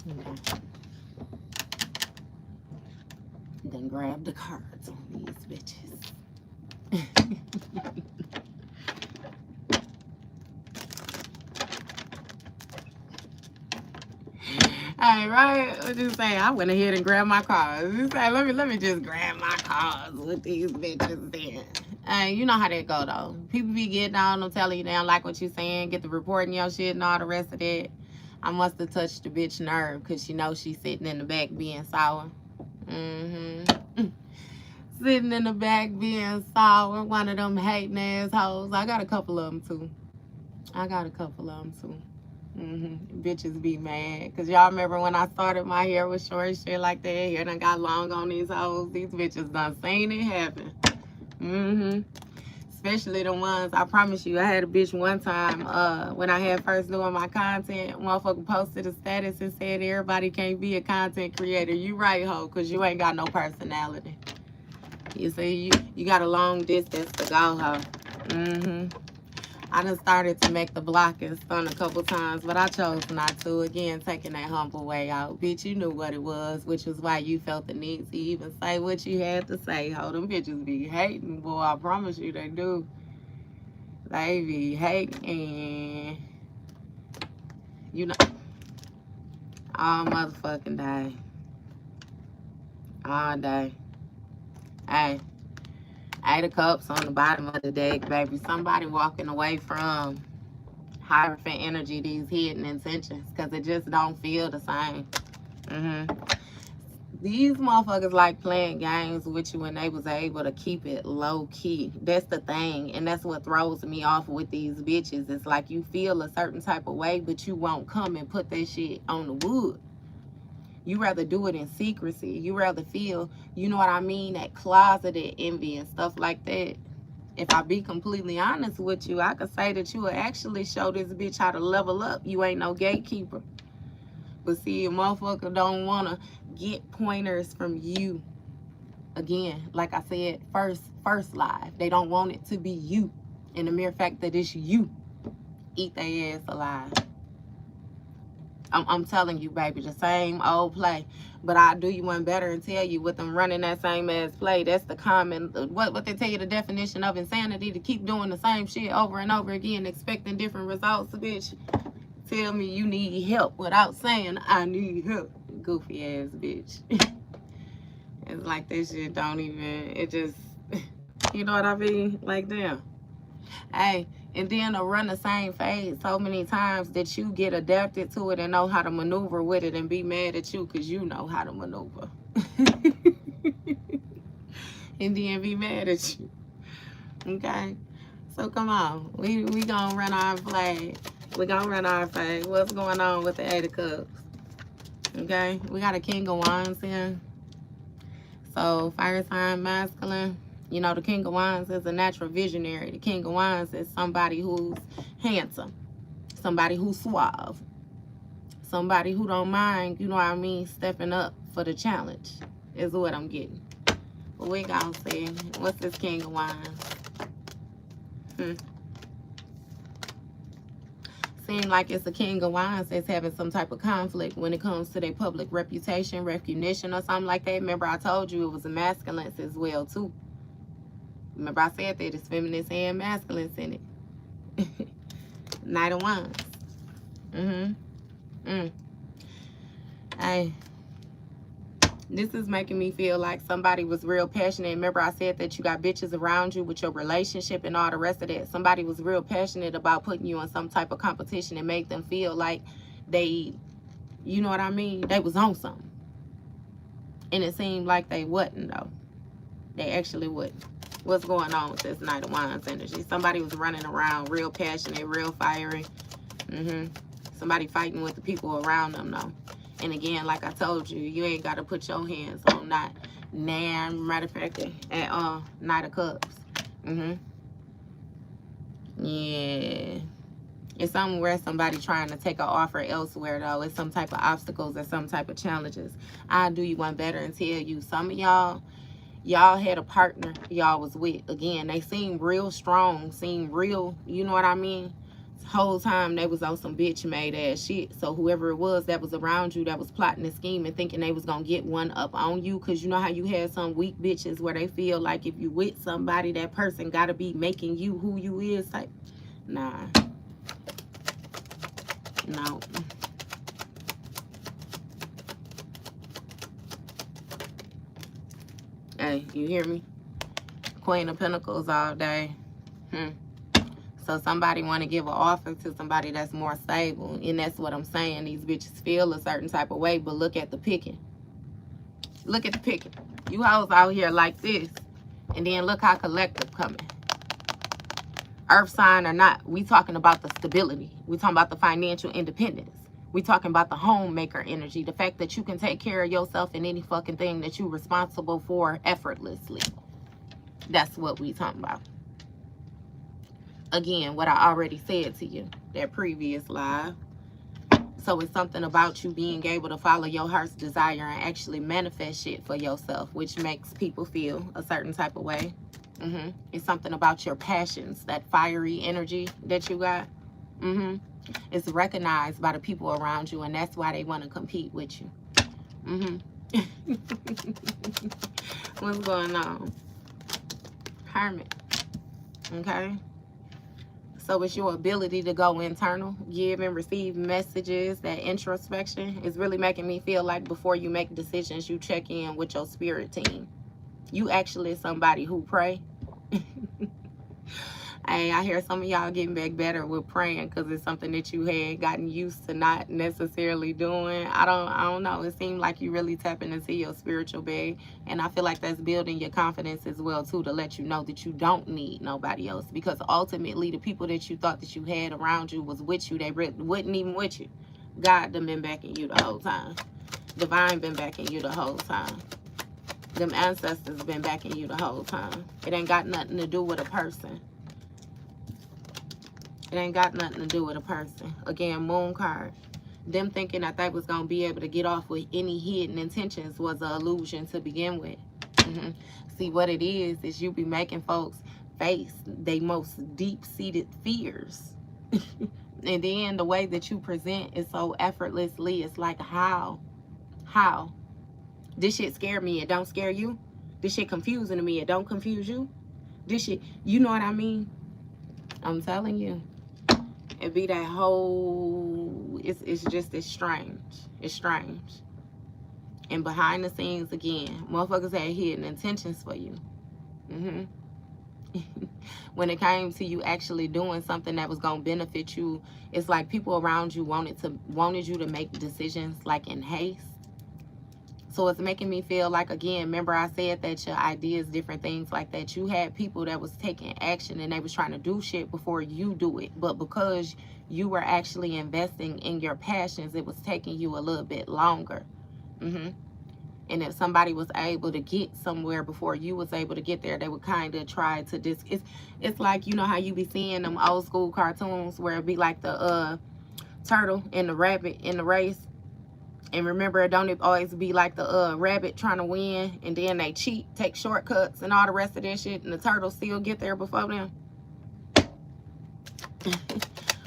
Okay. Then grab the cards on these bitches. Hey, right? What you say? I went ahead and grabbed my cards. You say, let me just grab my cards with these bitches then. Hey, you know how that go though. People be getting on them telling you they don't like what you saying, get the reporting your shit and all the rest of that. I must have touched the bitch nerve because she knows she's sitting in the back being sour. Mm-hmm. Sitting in the back being sour. One of them hating assholes. I got a couple of them too. Bitches be mad. Because y'all remember when I started my hair was short shit like that. Hair done got long on these hoes. These bitches done seen it happen. Especially the ones, I promise you, I had a bitch one time when I had first doing my content. Motherfucker posted a status and said everybody can't be a content creator. You right, ho, because you ain't got no personality. You see, you got a long distance to go, ho. I done started to make the block and stun a couple times, but I chose not to. Again, taking that humble way out. Bitch, you knew what it was, which is why you felt the need to even say what you had to say. Ho, them bitches be hating, boy. I promise you they do. They be hating. You know, all motherfucking day. All day. Hey. 8 of Cups on the bottom of the deck, baby. Somebody walking away from Hierophant energy, these hidden intentions, because it just don't feel the same. These motherfuckers like playing games with you and they was able to keep it low key. That's the thing, and that's what throws me off with these bitches. It's like you feel a certain type of way, but you won't come and put that shit on the wood. You rather do it in secrecy. You rather feel, you know what I mean, that closeted envy and stuff like that. If I be completely honest with you, I could say that you will actually show this bitch how to level up. You ain't no gatekeeper. But see, a motherfucker don't want to get pointers from you. Again, like I said, first live. They don't want it to be you. And the mere fact that it's you, eat their ass alive. I'm telling you, baby, the same old play. But I'll do you one better and tell you with them running that same ass play. That's the common, what they tell you the definition of insanity, to keep doing the same shit over and over again, expecting different results, bitch. Tell me you need help without saying I need help. Goofy ass bitch. It's like this shit don't even, it just, you know what I mean? Like, damn. Hey, and then to run the same phase so many times that you get adapted to it and know how to maneuver with it and be mad at you because you know how to maneuver. And then be mad at you. Okay? So come on. We gonna run our flag. We gonna run our flag. What's going on with the 8 of Cups? Okay? We got a King of Wands here. So fire sign masculine. You know, the King of Wands is a natural visionary. The King of Wands is somebody who's handsome, somebody who's suave, somebody who don't mind, you know what I mean, stepping up for the challenge is what I'm getting. But we gonna see. What's this King of Wands? Seem like it's a King of Wands that's having some type of conflict when it comes to their public reputation, recognition, or something like that. Remember, I told you it was a masculine as well, too. Remember, I said that it's feminist and masculine in it. Knight of Wands. Hey, this is making me feel like somebody was real passionate. Remember, I said that you got bitches around you with your relationship and all the rest of that. Somebody was real passionate about putting you in some type of competition and make them feel like they, you know what I mean, they was on something. And it seemed like they wasn't, though. They actually wouldn't. What's going on with this Knight of Wands energy? Somebody was running around real passionate, real fiery. Somebody fighting with the people around them, though. And again, like I told you, you ain't got to put your hands on that. Nah, matter of fact, at Knight of Cups. Yeah. It's somewhere somebody trying to take an offer elsewhere, though. It's some type of obstacles or some type of challenges. I'll do you one better and tell you, some of y'all had a partner y'all was with. Again, they seem real strong, seem real, you know what I mean, Whole time they was on some bitch made ass shit. So whoever it was that was around you that was plotting the scheme and thinking they was gonna get one up on you, because you know how you had some weak bitches where they feel like if you with somebody, that person gotta be making you who you is type. Nah. No. Hey, you hear me? Queen of Pentacles all day. So somebody want to give an offer to somebody that's more stable. And that's what I'm saying. These bitches feel a certain type of way, but look at the picking. Look at the picking. You hoes out here like this. And then look how collective coming. Earth sign or not, we talking about the stability. We talking about the financial independence. We talking about the homemaker energy. The fact that you can take care of yourself in any fucking thing that you're responsible for effortlessly. That's what we talking about. Again, what I already said to you, that previous live. So it's something about you being able to follow your heart's desire and actually manifest shit for yourself, which makes people feel a certain type of way. It's something about your passions, that fiery energy that you got. It's recognized by the people around you, and that's why they want to compete with you. What's going on? Hermit. Okay. So it's your ability to go internal, give and receive messages. That introspection is really making me feel like before you make decisions, you check in with your spirit team. You actually somebody who pray. Hey, I hear some of y'all getting back better with praying because it's something that you had gotten used to not necessarily doing. I don't know. It seemed like you really tapping into your spiritual bag. And I feel like that's building your confidence as well, too, to let you know that you don't need nobody else. Because ultimately, the people that you thought that you had around you was with you. They wasn't even with you. God done been backing you the whole time. Divine been backing you the whole time. Them ancestors been backing you the whole time. It ain't got nothing to do with a person. It ain't got nothing to do with a person. Again, moon card. Them thinking that they was going to be able to get off with any hidden intentions was an illusion to begin with. See, what it is you be making folks face their most deep-seated fears. And then the way that you present is so effortlessly. It's like, how? How? This shit scare me. It don't scare you. This shit confusing to me. It don't confuse you. This shit, you know what I mean? I'm telling you. It be that whole, it's just, it's strange. It's strange. And behind the scenes, again, motherfuckers had hidden intentions for you. When it came to you actually doing something that was going to benefit you, it's like people around you wanted you to make decisions like in haste. So it's making me feel like, again, remember I said that your ideas, different things like that. You had people that was taking action and they was trying to do shit before you do it. But because you were actually investing in your passions, it was taking you a little bit longer. And if somebody was able to get somewhere before you was able to get there, they would kind of try to it's like, you know how you be seeing them old school cartoons where it be like the turtle and the rabbit in the race. And remember, it don't always be like the rabbit trying to win, and then they cheat, take shortcuts, and all the rest of that shit, and the turtle still get there before them.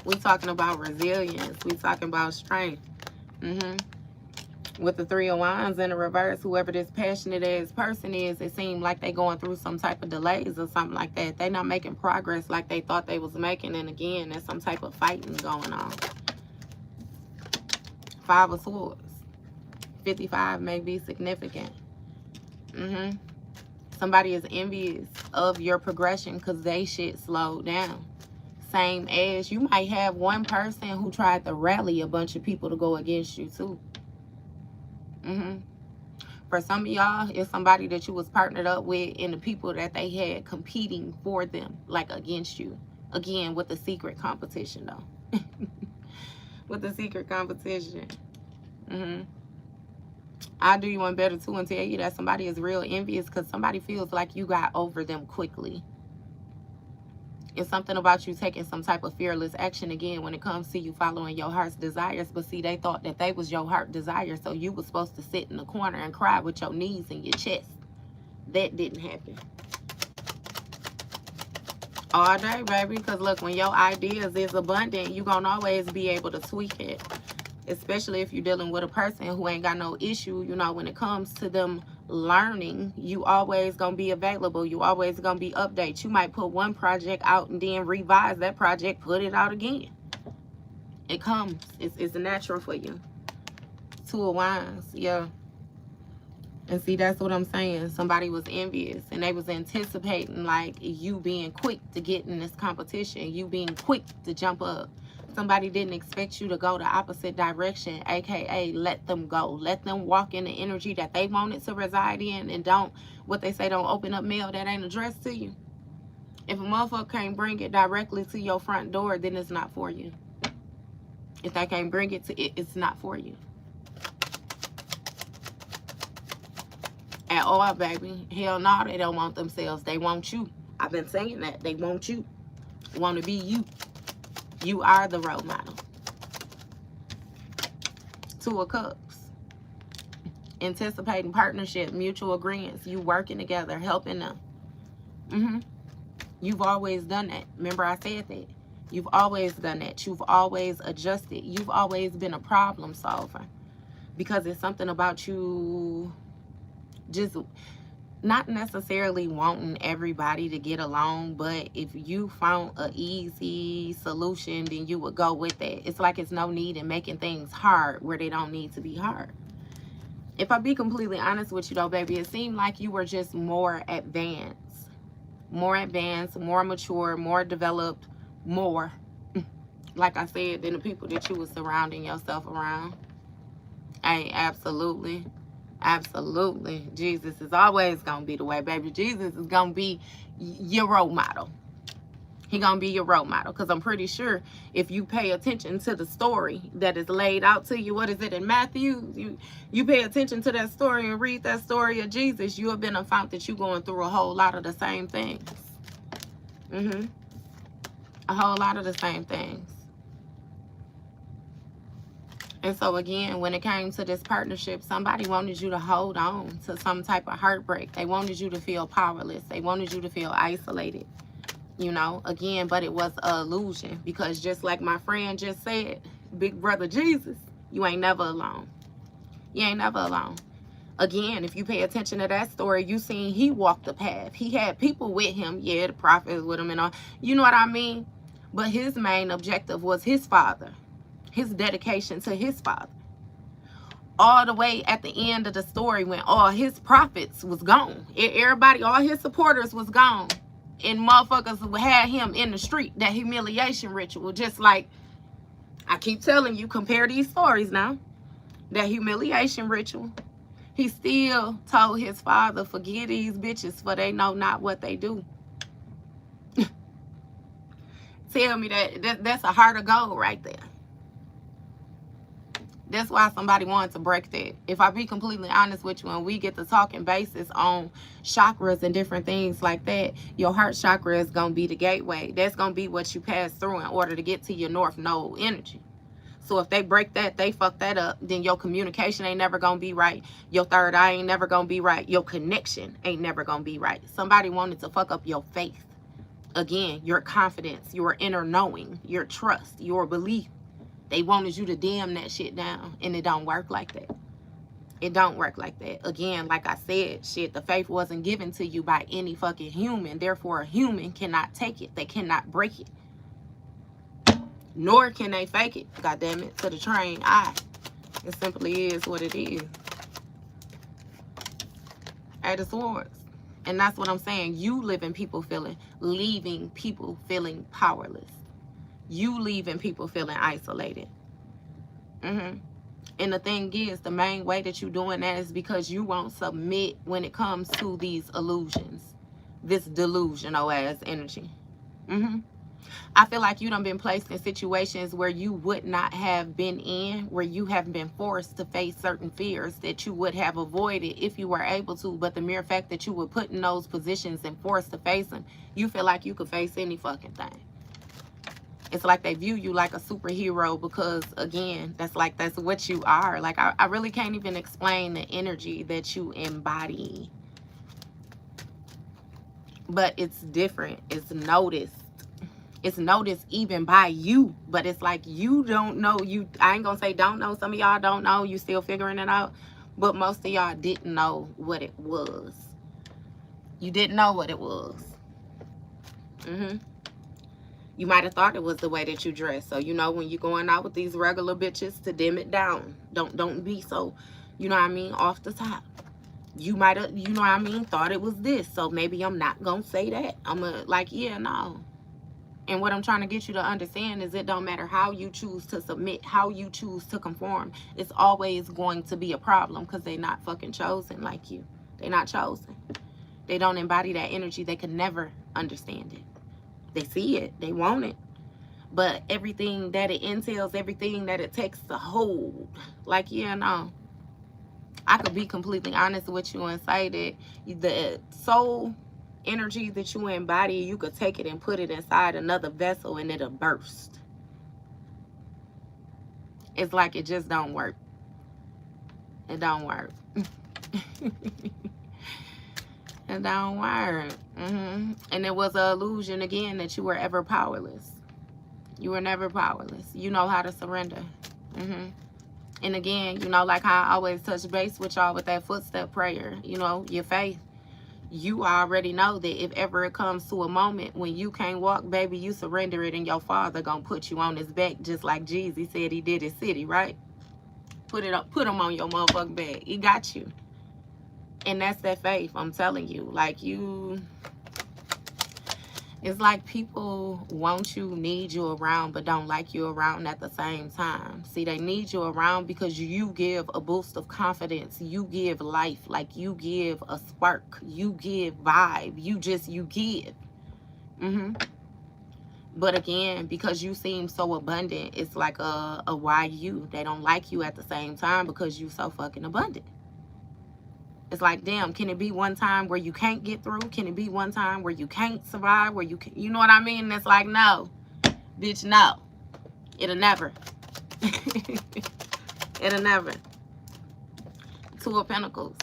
We talking about resilience. We talking about strength. With the Three of Wands in the reverse, whoever this passionate ass person is, it seems like they going through some type of delays or something like that. They not making progress like they thought they was making, and again, there's some type of fighting going on. Five of Swords. 55 may be significant. Somebody is envious of your progression because they shit slowed down. Same as you might have one person who tried to rally a bunch of people to go against you too. For some of y'all, it's somebody that you was partnered up with and the people that they had competing for them, like against you. Again, with the secret competition though. With the secret competition. I'll do you one better too and tell you that somebody is real envious because somebody feels like you got over them quickly. It's something about you taking some type of fearless action again when it comes to you following your heart's desires. But see, they thought that they was your heart desire, so you was supposed to sit in the corner and cry with your knees in your chest. That didn't happen. All day, baby. Because look, when your ideas is abundant, you gonna always be able to tweak it. Especially if you're dealing with a person who ain't got no issue, you know, when it comes to them learning, you always gonna be available. You always gonna be updated. You might put one project out and then revise that project, put it out again. It comes. It's natural for you. Two of Wands, yeah. And see, that's what I'm saying. Somebody was envious and they was anticipating like you being quick to get in this competition, you being quick to jump up. Somebody didn't expect you to go the opposite direction, aka let them go. Let them walk in the energy that they wanted to reside in, and don't, what they say, don't open up mail that ain't addressed to you. If a motherfucker can't bring it directly to your front door, then it's not for you. If they can't bring it to it, it's not for you. At all, baby. Hell no, they don't want themselves. They want you. I've been saying that. They want you. Want to be you. You are the role model. Two of Cups. Anticipating partnership, mutual agreements. You working together, helping them. You've always done that. Remember I said that. You've always done that. You've always adjusted. You've always been a problem solver. Because it's something about you just not necessarily wanting everybody to get along, but if you found an easy solution, then you would go with that. It's like it's no need in making things hard where they don't need to be hard. If I be completely honest with you though, baby, it seemed like you were just more advanced, more mature, more developed, more, like I said, than the people that you were surrounding yourself around. Hey, absolutely. Absolutely. Jesus is always going to be the way, baby. Jesus is going to be your role model. He going to be your role model. Because I'm pretty sure if you pay attention to the story that is laid out to you, what is it in Matthew? You pay attention to that story and read that story of Jesus, you have been found that you're going through a whole lot of the same things. A whole lot of the same things. And so again, when it came to this partnership, somebody wanted you to hold on to some type of heartbreak. They wanted you to feel powerless. They wanted you to feel isolated, you know, again, but it was an illusion, because just like my friend just said, big brother Jesus, you ain't never alone. You ain't never alone. Again, if you pay attention to that story, you seen he walked the path. He had people with him. Yeah, the prophets with him and all. You know what I mean? But his main objective was his father. His dedication to his father. All the way at the end of the story, when all his prophets was gone, everybody, all his supporters was gone, and motherfuckers had him in the street, that humiliation ritual. Just like I keep telling you, compare these stories now. That humiliation ritual. He still told his father, forgive these bitches, for they know not what they do. Tell me that's a heart of gold right there. That's why somebody wanted to break that. If I be completely honest with you, when we get to talking basis on chakras and different things like that, your heart chakra is going to be the gateway. That's going to be what you pass through in order to get to your north node energy. So if they break that, they fuck that up, then your communication ain't never going to be right. Your third eye ain't never going to be right. Your connection ain't never going to be right. Somebody wanted to fuck up your faith. Again, your confidence, your inner knowing, your trust, your belief. They wanted you to dim that shit down, and it don't work like that. It don't work like that. Again, like I said, shit, the faith wasn't given to you by any fucking human. Therefore, a human cannot take it. They cannot break it. Nor can they fake it, goddamn it, to the trained eye. It simply is what it is. Eight of Swords. And that's what I'm saying. You leaving people feeling powerless. You leaving people feeling isolated. And the thing is, the main way that you're doing that is because you won't submit when it comes to these illusions. This delusional ass energy. I feel like you done been placed in situations where you would not have been in, where you have been forced to face certain fears that you would have avoided if you were able to. But the mere fact that you were put in those positions and forced to face them, you feel like you could face any fucking thing. It's like they view you like a superhero because, again, that's what you are. Like, I really can't even explain the energy that you embody. But it's different. It's noticed. It's noticed even by you, but it's like you don't know. I ain't gonna say don't know. Some of y'all don't know. You still figuring it out. But most of y'all didn't know what it was. You didn't know what it was. You might have thought it was the way that you dress. So, you know, when you're going out with these regular bitches, to dim it down. Don't be so, you know what I mean, off the top. You might have, you know what I mean, thought it was this. So maybe I'm not going to say that. I'm going to, like, yeah, no. And what I'm trying to get you to understand is it don't matter how you choose to submit, how you choose to conform. It's always going to be a problem because they're not fucking chosen like you. They're not chosen. They don't embody that energy. They can never understand it. They see it. They want it. But everything that it entails, everything that it takes to hold, like, yeah, no. I could be completely honest with you and say that the soul energy that you embody, you could take it and put it inside another vessel and it'll burst. It's like it just don't work. It don't work. It don't work. And it was an illusion again that you were ever powerless. You were never powerless. You know how to surrender. And again, you know, like how I always touch base with y'all with that footstep prayer, you know, your faith. You already know that if ever it comes to a moment when you can't walk, baby, you surrender it and your father gonna put you on his back just like Jeezy said he did his city, right? Put it up, put him on your motherfucking back. He got you. And that's that faith, I'm telling you. Like it's like people want you, need you around, but don't like you around at the same time. See, they need you around because you give a boost of confidence. You give life, like you give a spark. You give vibe. You give. But again, because you seem so abundant, it's like a why you. They don't like you at the same time because you so fucking abundant. It's like, damn, can it be one time where you can't get through? Can it be one time where you can't survive? Where you can, you know what I mean? And it's like, no, bitch, no. It'll never. It'll never. Two of Pentacles.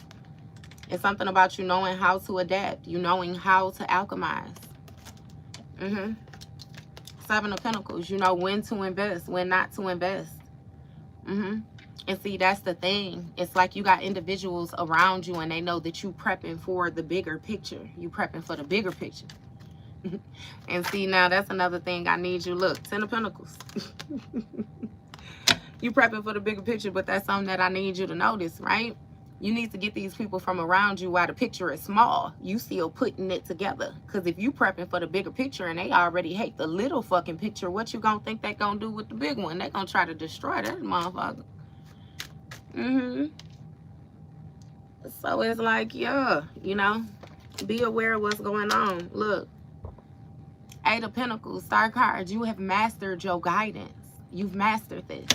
It's something about you knowing how to adapt. You knowing how to alchemize. Seven of Pentacles. You know when to invest, when not to invest. And see, that's the thing. It's like you got individuals around you and they know that you prepping for the bigger picture. You prepping for the bigger picture. And see, now that's another thing I need you. Look, Ten of Pentacles. You prepping for the bigger picture, but that's something that I need you to notice, right? You need to get these people from around you while the picture is small. You still putting it together. Because if you prepping for the bigger picture and they already hate the little fucking picture, what you gonna think they gonna do with the big one? They gonna try to destroy that motherfucker. So it's like, yeah, you know, be aware of what's going on. Look, Eight of Pentacles, Star card, you have mastered your guidance. You've mastered this.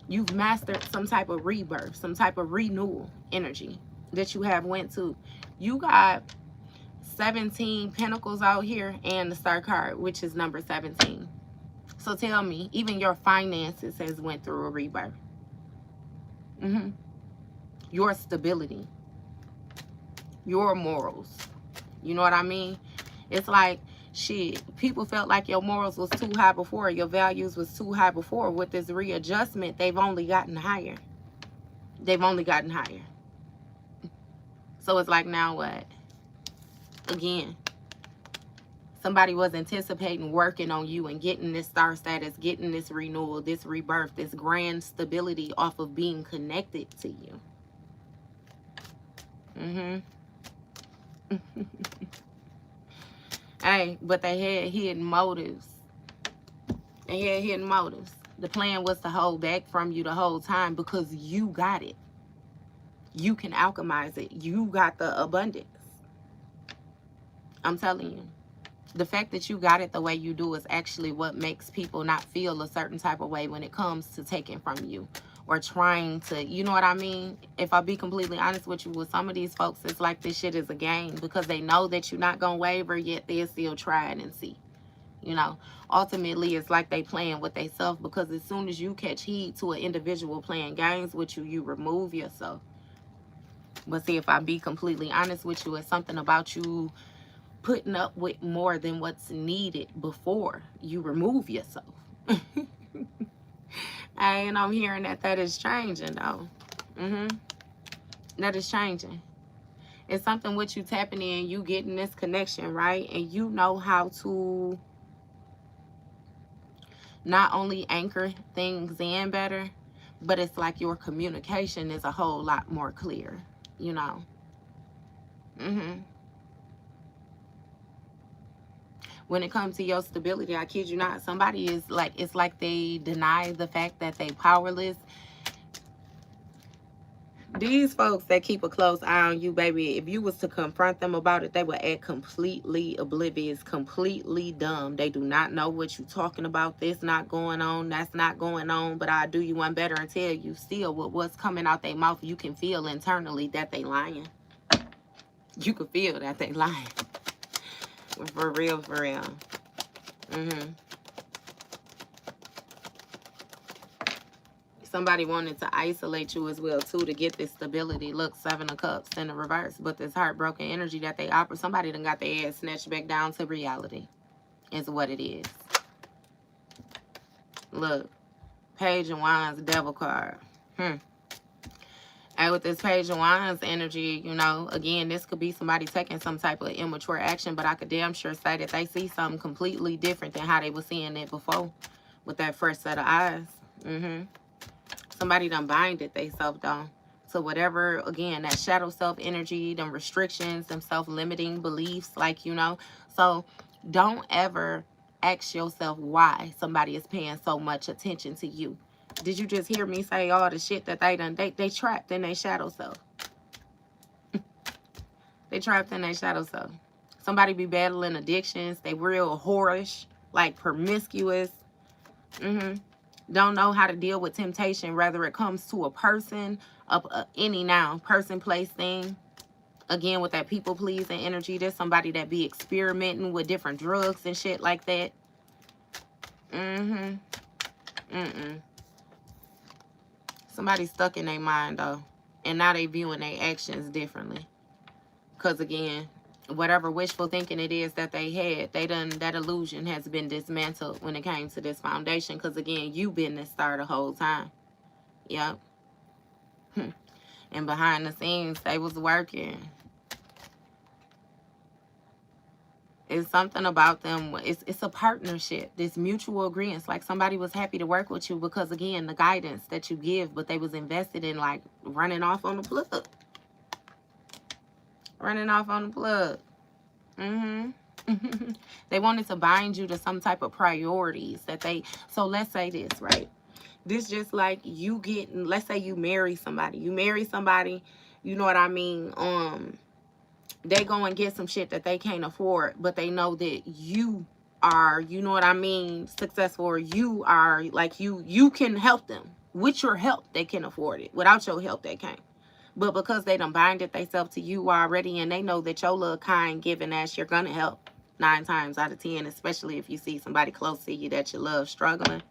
You've mastered some type of rebirth, some type of renewal energy that you have went to. You got 17 Pentacles out here and the Star card, which is number 17. So tell me, even your finances has went through a rebirth. Your stability, your morals, you know what I mean? It's like, shit, people felt like your morals was too high before, your values was too high before. With this readjustment, they've only gotten higher. They've only gotten higher. So it's like, now what? Again, somebody was anticipating working on you and getting this star status, getting this renewal, this rebirth, this grand stability off of being connected to you. Hey, but they had hidden motives. They had hidden motives. The plan was to hold back from you the whole time because you got it. You can alchemize it. You got the abundance. I'm telling you. The fact that you got it the way you do is actually what makes people not feel a certain type of way when it comes to taking from you or trying to, you know what I mean? If I be completely honest with you, with some of these folks, it's like this shit is a game because they know that you're not going to waver, yet they'll still try it and see. You know, ultimately, it's like they playing with themselves because as soon as you catch heed to an individual playing games with you, you remove yourself. But see, if I be completely honest with you, it's something about you putting up with more than what's needed before you remove yourself. And I'm hearing that is changing, though. That is changing. It's something with you tapping in, you getting this connection, right? And you know how to not only anchor things in better, but it's like your communication is a whole lot more clear, you know. When it comes to your stability, I kid you not, somebody is like, it's like they deny the fact that they powerless. These folks that keep a close eye on you, baby, if you was to confront them about it, they would act completely oblivious, completely dumb. They do not know what you're talking about. This not going on, that's not going on. But I do you one better and tell you still with what's coming out their mouth, you can feel internally that they lying. You can feel that they lying. For real, for real. Somebody wanted to isolate you as well, too, to get this stability. Look, 7 of Cups in the reverse. But this heartbroken energy that they offer, somebody done got their ass snatched back down to reality is what it is. Look, Page of Wands, Devil card. And with this Page of Wands energy, you know, again, this could be somebody taking some type of immature action, but I could damn sure say that they see something completely different than how they were seeing it before with that first set of eyes. Somebody done binded theyself though to whatever, again, that shadow self energy, them restrictions, them self-limiting beliefs, like, you know. So don't ever ask yourself why somebody is paying so much attention to you. Did you just hear me say all the shit that they done? They trapped in their shadow self. They trapped in their shadow self. Somebody be battling addictions. They real whorish, like promiscuous. Don't know how to deal with temptation, whether it comes to a person, any now, person, place, thing. Again, with that people-pleasing energy, there's somebody that be experimenting with different drugs and shit like that. Somebody stuck in their mind, though. And now they viewing their actions differently. Because, again, whatever wishful thinking it is that they had, that illusion has been dismantled when it came to this foundation. Because, again, you've been this star the whole time. Yep. And behind the scenes, they was working. It's something about them. It's a partnership. This mutual agreement. It's like somebody was happy to work with you because, again, the guidance that you give, but they was invested in, like, running off on the plug. Running off on the plug. They wanted to bind you to some type of priorities that they... So let's say this, right? This just like you getting... Let's say you marry somebody. You marry somebody, you know what I mean? They go and get some shit that they can't afford, but they know that you are, you know what I mean, successful, or you are, like, you can help them. With your help, they can afford it. Without your help, they can't. But because they done binded themselves to you already, and they know that your little kind, giving ass, you're gonna help 9 times out of 10, especially if you see somebody close to you that you love struggling,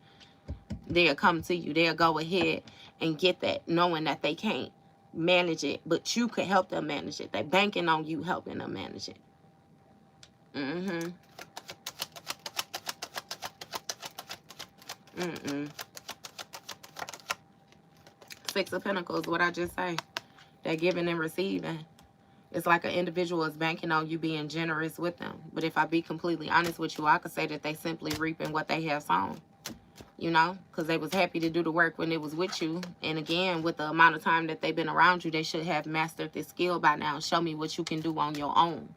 they'll come to you. They'll go ahead and get that, knowing that they can't manage it, but you could help them manage it. They banking on you helping them manage it. 6 of Pentacles, what I just say. They're giving and receiving. It's like an individual is banking on you being generous with them. But if I be completely honest with you, I could say that they simply reaping what they have sown. You know, because they was happy to do the work when it was with you. And again, with the amount of time that they've been around you, they should have mastered this skill by now. Show me what you can do on your own.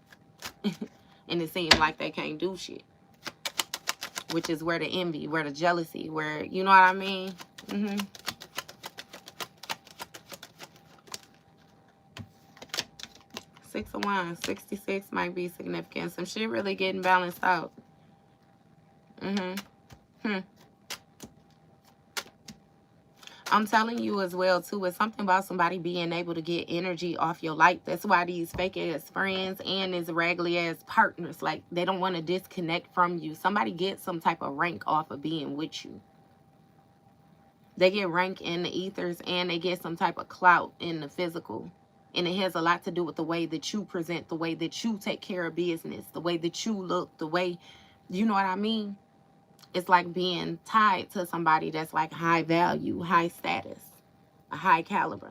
And it seems like they can't do shit. Which is where the envy, where the jealousy, where, you know what I mean? 6 of Wands, 66 might be significant. Some shit really getting balanced out. I'm telling you as well, too, it's something about somebody being able to get energy off your light. That's why these fake-ass friends and these raggedy-ass partners, like, they don't want to disconnect from you. Somebody gets some type of rank off of being with you. They get rank in the ethers, and they get some type of clout in the physical. And it has a lot to do with the way that you present, the way that you take care of business, the way that you look, the way, you know what I mean? It's like being tied to somebody that's like high value, high status, a high caliber.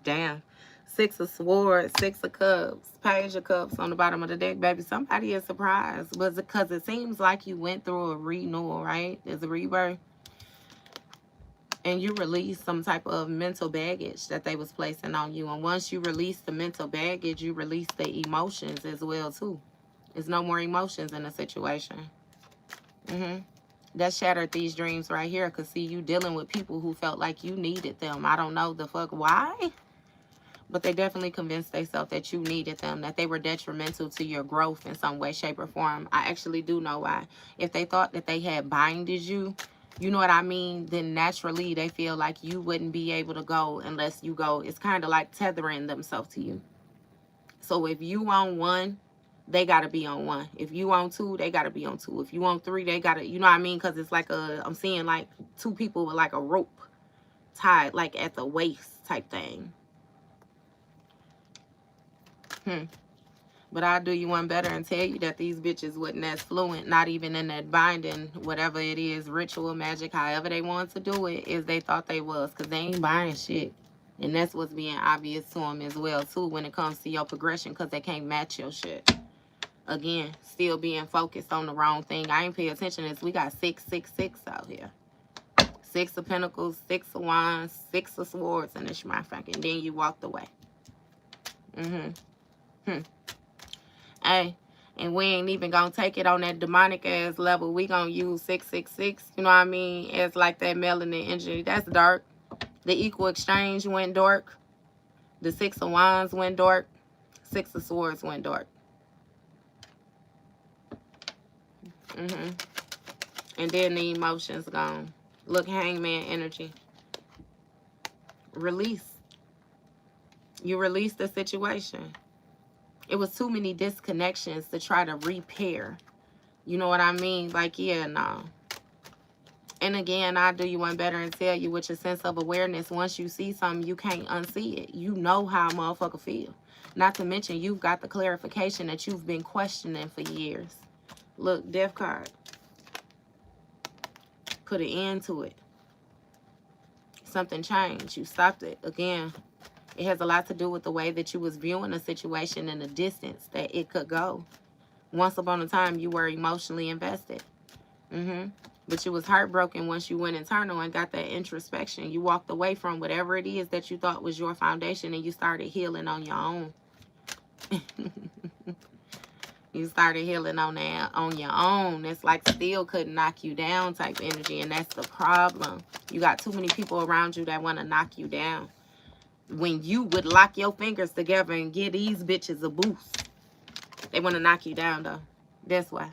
Damn. Six of Swords, Six of Cups, Page of Cups on the bottom of the deck, baby. Somebody is surprised. But because it seems like you went through a renewal, right? There's a rebirth. And you release some type of mental baggage that they was placing on you. And once you release the mental baggage, you release the emotions as well, too. There's no more emotions in the situation. That shattered these dreams right here. Because, see, you dealing with people who felt like you needed them. I don't know the fuck why. But they definitely convinced themselves that you needed them, that they were detrimental to your growth in some way, shape, or form. I actually do know why. If they thought that they had binded you, you know what I mean, then naturally they feel like you wouldn't be able to go unless you go. It's kind of like tethering themselves to you. So if you on one, they got to be on one. If you on two, they got to be on two. If you on three, they got to, you know what I mean? Because it's like I'm seeing like two people with like a rope tied like at the waist type thing. But I'll do you one better and tell you that these bitches wasn't as fluent, not even in that binding, whatever it is, ritual, magic, however they want to do it, is they thought they was, because they ain't buying shit. And that's what's being obvious to them as well, too, when it comes to your progression, because they can't match your shit. Again, still being focused on the wrong thing. I ain't pay attention to this. We got 666 out here. 6 of Pentacles, 6 of Wands, 6 of Swords, and this motherfucker. Then you walked away. Hey, and we ain't even gonna take it on that demonic ass level. We gonna use 666, you know what I mean, as like that melanin energy. That's dark. The equal exchange went dark. The 6 of Wands went dark. 6 of Swords went dark. And then the emotions gone. Look, Hangman energy. Release. You release the situation. It was too many disconnections to try to repair. You know what I mean? Like, yeah, no. And again, I'll do you one better and tell you with your sense of awareness, once you see something, you can't unsee it. You know how a motherfucker feel. Not to mention, you've got the clarification that you've been questioning for years. Look, Death card. Put an end to it. Something changed. You stopped it. Again, it has a lot to do with the way that you was viewing a situation and the distance that it could go. Once upon a time, you were emotionally invested. But you was heartbroken once you went internal and got that introspection. You walked away from whatever it is that you thought was your foundation and you started healing on your own. You started healing on your own. It's like steel couldn't knock you down type energy, and that's the problem. You got too many people around you that want to knock you down. When you would lock your fingers together and give these bitches a boost, they want to knock you down, though. That's why.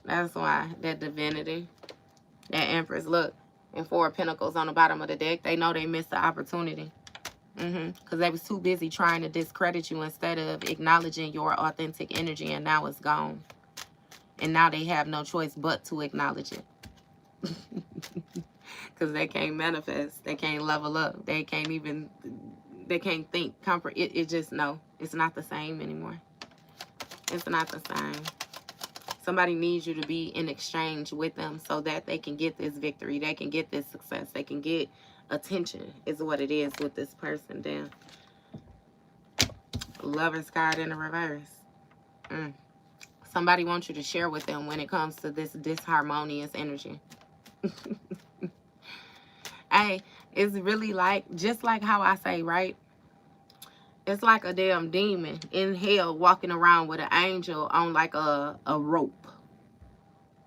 That's why. That divinity, that Empress, look, and 4 of Pentacles on the bottom of the deck. They know they missed the opportunity. Because they was too busy trying to discredit you instead of acknowledging your authentic energy, and now it's gone. And now they have no choice but to acknowledge it. Because they can't manifest. They can't level up. They can't think. Comfort. It just, no. It's not the same anymore. It's not the same. Somebody needs you to be in exchange with them so that they can get this victory. They can get this success. They can get attention is what it is with this person. Damn. Lover's card in the reverse. Somebody wants you to share with them when it comes to this disharmonious energy. Hey, it's really like, just like how I say, right? It's like a damn demon in hell walking around with an angel on like a rope.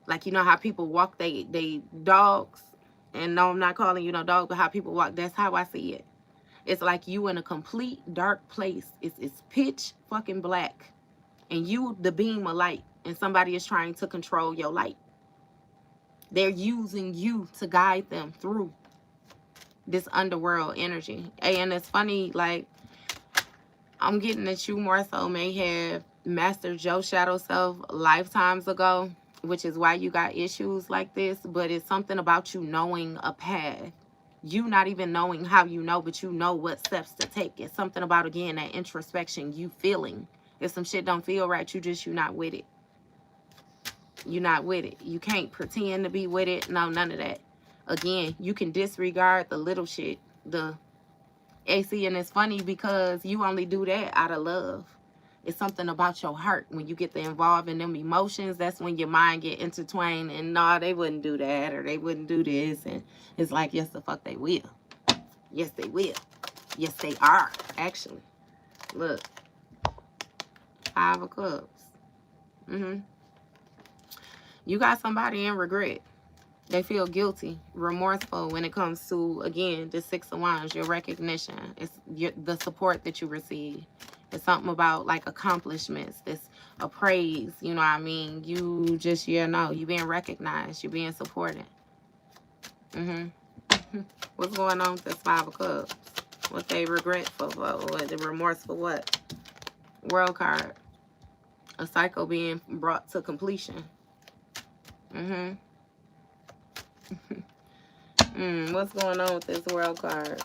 Like, you know how people walk they dogs? And no, I'm not calling you no dog, but how people walk, that's how I see it. It's like you in a complete dark place. It's pitch fucking black. And you the beam of light. And somebody is trying to control your light. They're using you to guide them through this underworld energy. And it's funny, like, I'm getting that you more so may have mastered your shadow self lifetimes ago. which is why you got issues like this. But it's something about you knowing a path. You not even knowing how you know, but you know what steps to take. It's something about, again, that introspection, you feeling. If some shit don't feel right, you're not with it. You're not with it. You can't pretend to be with it. No, none of that. Again, you can disregard the little shit, the AC, and it's funny because you only do that out of love. It's something about your heart. When you get to involve in them emotions, that's when your mind get intertwined, and no, they wouldn't do that, or they wouldn't do this. And it's like, yes, the fuck they will. Yes, they will. Yes, they are, actually. Look. 5 of Cups. You got somebody in regret. They feel guilty, remorseful when it comes to, again, the 6 of Wands, your recognition. It's the support that you receive. It's something about, like, accomplishments. It's a praise, you know what I mean? You just, you know, you being recognized. You're being supported. What's going on with this 5 of Cups? What they regret for? What the remorse for what? World card. A cycle being brought to completion. What's going on with this world card?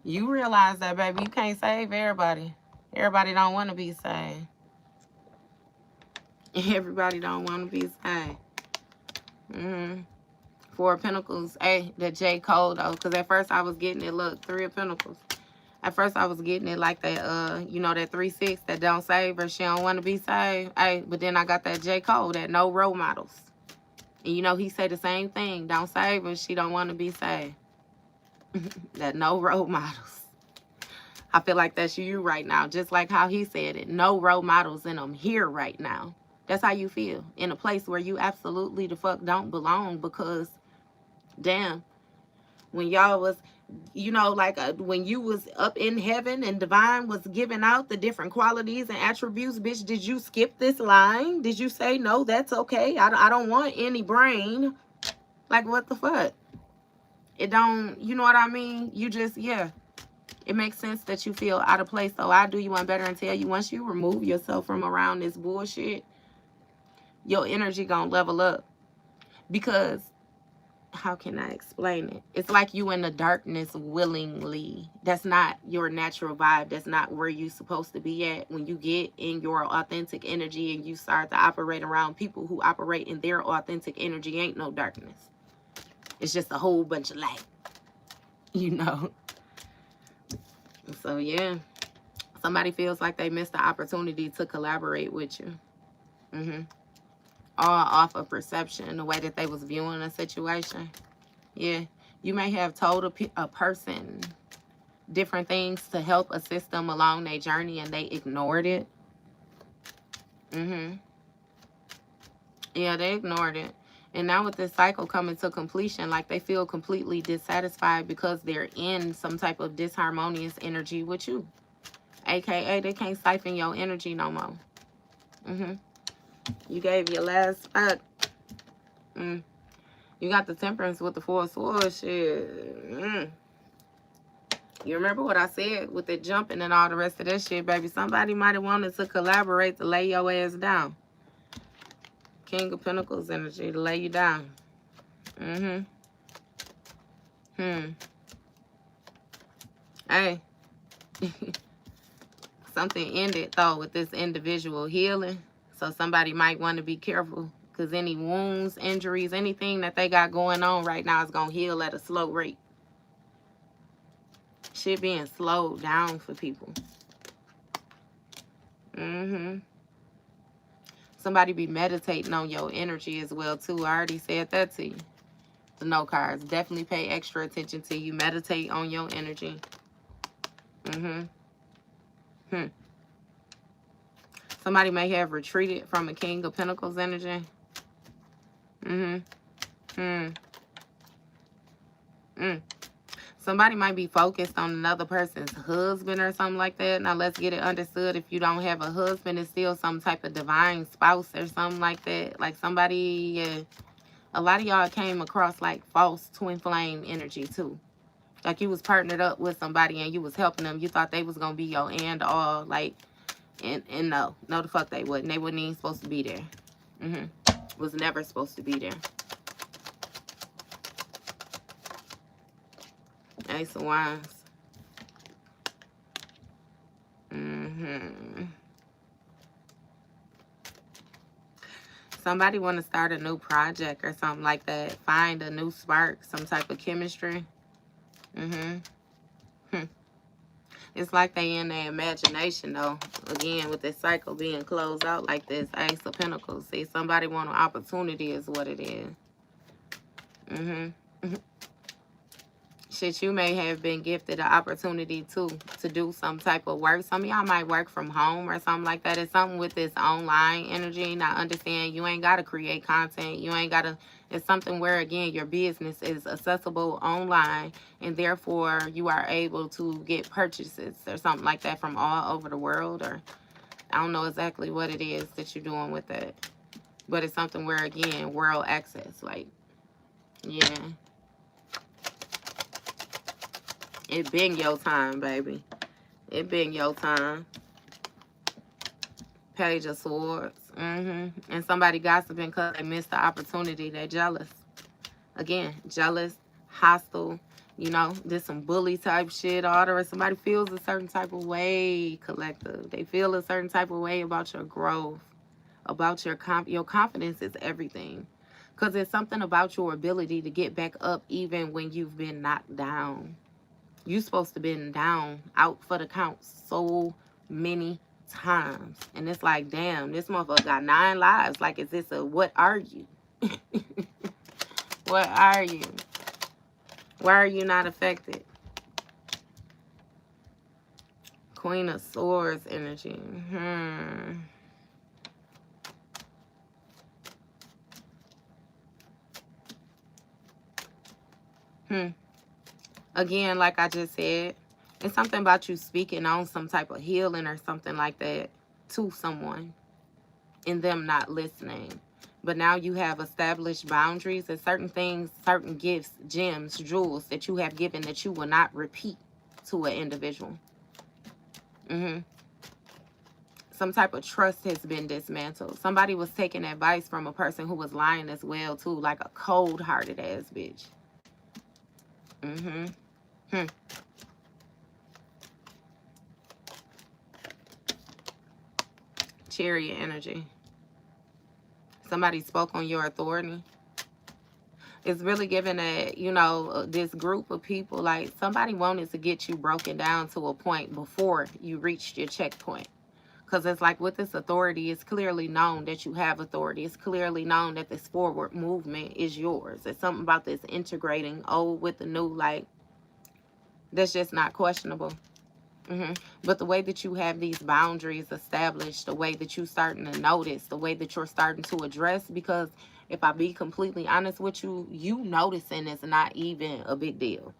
You realize that, baby, you can't save everybody. Everybody don't want to be saved. Everybody don't want to be saved. 4 of Pentacles. Hey, the J. Cole, though. Because at first I was getting it, look, 3 of Pentacles. At first I was getting it like that, you know, that 3-6 that don't save her. She don't want to be saved. Hey, but then I got that J. Cole, that no role models. And, you know, he said the same thing. Don't save her. She don't want to be saved. That no role models. I feel like that's you right now. Just like how he said it. No role models, and I'm here right now. That's how you feel. In a place where you absolutely the fuck don't belong. Because, damn, when y'all was, you know, like when you was up in heaven and divine was giving out the different qualities and attributes, bitch, did you skip this line? Did you say, no, that's okay? I don't want any brain. Like, what the fuck? It don't, you know what I mean? You just, yeah. It makes sense that you feel out of place. So I do you one better and tell you, once you remove yourself from around this bullshit, your energy gonna level up. Because, how can I explain it? It's like you in the darkness willingly. That's not your natural vibe. That's not where you're supposed to be at. When you get in your authentic energy and you start to operate around people who operate in their authentic energy, ain't no darkness. It's just a whole bunch of light. You know? So, yeah. Somebody feels like they missed the opportunity to collaborate with you. All off of perception, the way that they was viewing a situation. Yeah. You may have told a person different things to help assist them along their journey, and they ignored it. Yeah, they ignored it. And now with this cycle coming to completion, like they feel completely dissatisfied because they're in some type of disharmonious energy with you. AKA, they can't siphon your energy no more. You gave your last spot. You got the Temperance with the 4 of Swords. Shit. You remember what I said with the jumping and all the rest of that shit, baby? Somebody might have wanted to collaborate to lay your ass down. King of Pentacles energy to lay you down. Hey. Something ended, though, with this individual healing. So somebody might want to be careful. Because any wounds, injuries, anything that they got going on right now is going to heal at a slow rate. Shit being slowed down for people. Somebody be meditating on your energy as well, too. I already said that to you. The no cards. Definitely pay extra attention to you. Meditate on your energy. Somebody may have retreated from a King of Pentacles energy. Somebody might be focused on another person's husband or something like that. Now, let's get it understood. If you don't have a husband, it's still some type of divine spouse or something like that. Like somebody, a lot of y'all came across like false twin flame energy too. Like you was partnered up with somebody and you was helping them. You thought they was going to be your and all. Like, and no. No, the fuck they wouldn't. They wasn't even supposed to be there. Was never supposed to be there. Ace of Wands. Somebody want to start a new project or something like that. Find a new spark, some type of chemistry. It's like they in their imagination, though. Again, with this cycle being closed out like this, Ace of Pentacles. See, somebody want an opportunity is what it is. Shit, you may have been gifted an opportunity to do some type of work. Some of y'all might work from home or something like that. It's something with this online energy. Now, understand you ain't got to create content. You ain't got to. It's something where, again, your business is accessible online, and therefore you are able to get purchases or something like that from all over the world. Or I don't know exactly what it is that you're doing with it, but it's something where, again, world access. Like, yeah. It been your time, baby. It been your time. Page of Swords. And somebody gossiping because they missed the opportunity. They're jealous. Again, jealous, hostile. You know, did some bully type shit. Or somebody feels a certain type of way, collective. They feel a certain type of way about your growth. About your confidence is everything. Because it's something about your ability to get back up even when you've been knocked down. You supposed to been down, out for the count so many times. And it's like, damn, this motherfucker got 9 lives. Like, is this a, what are you? What are you? Why are you not affected? Queen of Swords energy. Again, like I just said, it's something about you speaking on some type of healing or something like that to someone and them not listening. But now you have established boundaries and certain things, certain gifts, gems, jewels that you have given that you will not repeat to an individual. Some type of trust has been dismantled. Somebody was taking advice from a person who was lying as well, too, like a cold-hearted ass bitch. Chariot energy. Somebody spoke on your authority. It's really giving that, you know, this group of people, like somebody wanted to get you broken down to a point before you reached your checkpoint. Because it's like with this authority, it's clearly known that you have authority. It's clearly known that this forward movement is yours. It's something about this integrating old with the new, like, that's just not questionable. But the way that you have these boundaries established, the way that you're starting to notice, the way that you're starting to address, because if I be completely honest with you, you noticing is not even a big deal.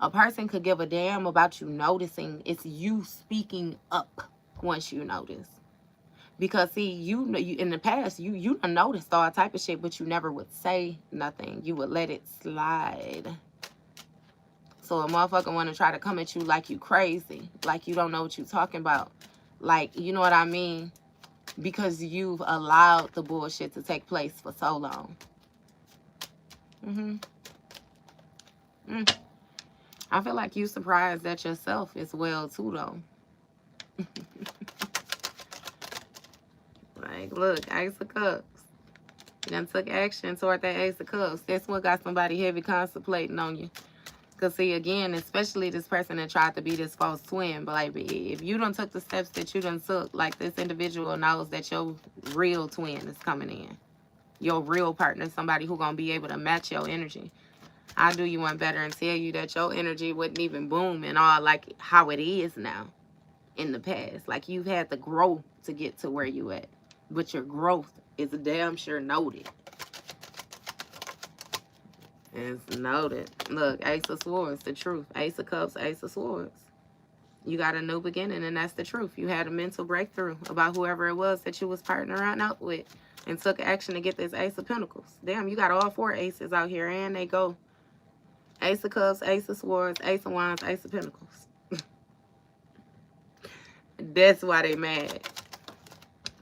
A person could give a damn about you noticing. It's you speaking up once you notice. Because see, you in the past, you done noticed all type of shit, but you never would say nothing. You would let it slide. So a motherfucker want to try to come at you like you crazy, like you don't know what you're talking about. Like, you know what I mean? Because you've allowed the bullshit to take place for so long. I feel like you surprised at yourself as well, too, though. Like, look, Ace of Cups. You done took action toward that Ace of Cups. This one got somebody heavy contemplating on you. Because, see, again, especially this person that tried to be this false twin, but, like, if you done took the steps that you done took, like, this individual knows that your real twin is coming in. Your real partner, somebody who gonna be able to match your energy. I'll do you one better and tell you that your energy wouldn't even boom and all like how it is now in the past. Like, you've had to grow to get to where you at. But your growth is damn sure noted. It's noted. Look, Ace of Swords, the truth. Ace of Cups, Ace of Swords. You got a new beginning, and that's the truth. You had a mental breakthrough about whoever it was that you was partnering up with and took action to get this Ace of Pentacles. Damn, you got all 4 aces out here, and they go Ace of Cups, Ace of Swords, Ace of Wands, Ace of Pentacles. That's why they mad.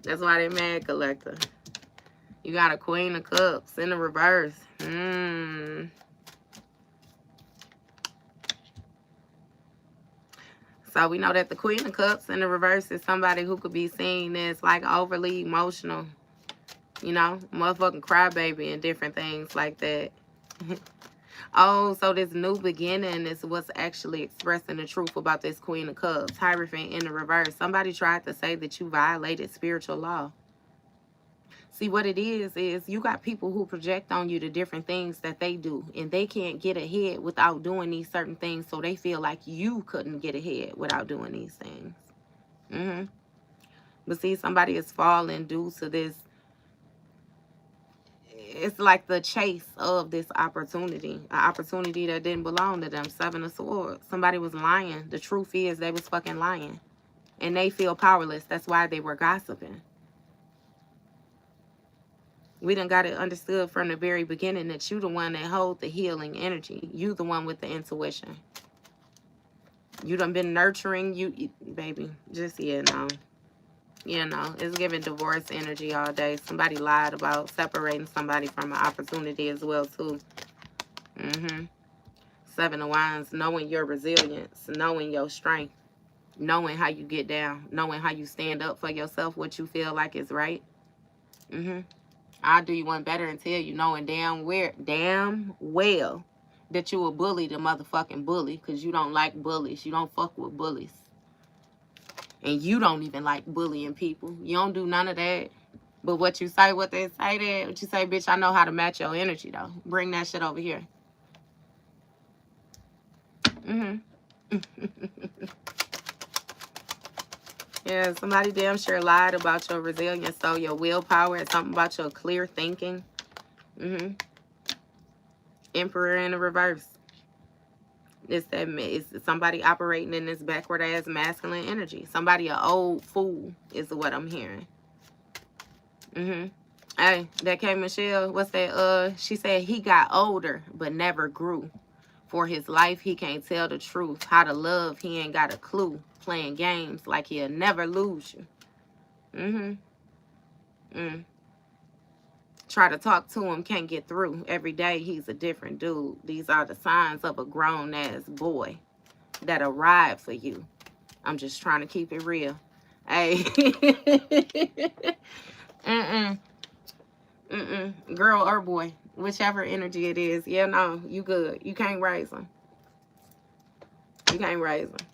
That's why they mad, collector. You got a Queen of Cups in the reverse. So we know that the Queen of Cups in the reverse is somebody who could be seen as like overly emotional. You know, motherfucking crybaby and different things like that. Oh, so this new beginning is what's actually expressing the truth about this Queen of Cups. Hierophant in the reverse. Somebody tried to say that you violated spiritual law. See, what it is you got people who project on you the different things that they do, and they can't get ahead without doing these certain things, so they feel like you couldn't get ahead without doing these things. But see, somebody is falling due to this. It's like the chase of this opportunity, an opportunity that didn't belong to them. Seven of Swords. Somebody was lying. The truth is they was fucking lying, and they feel powerless. That's why they were gossiping. We done got it understood from the very beginning that you the one that hold the healing energy. You the one with the intuition. You done been nurturing. You baby, just, yeah, no. You know, it's giving divorce energy all day. Somebody lied about separating somebody from an opportunity as well, too. Seven of Wands, knowing your resilience, knowing your strength, knowing how you get down, knowing how you stand up for yourself, what you feel like is right. I'll do you one better and tell you, knowing damn well that you a bully, the motherfucking bully, because you don't like bullies. You don't fuck with bullies. And you don't even like bullying people. You don't do none of that. But what you say, what they say there, what you say, bitch, I know how to match your energy, though. Bring that shit over here. Yeah, somebody damn sure lied about your resilience, so your willpower, and something about your clear thinking. Emperor in the reverse. It's somebody operating in this backward ass masculine energy. Somebody an old fool is what I'm hearing. Hey, that came Michelle. What's that? She said he got older but never grew. For his life, he can't tell the truth. How to love, he ain't got a clue. Playing games like he'll never lose you. Try to talk to him, can't get through. Every day, he's a different dude. These are the signs of a grown-ass boy that'll ride for you. I'm just trying to keep it real. Hey. Girl or boy, whichever energy it is. Yeah, no, you good. You can't raise them. You can't raise them.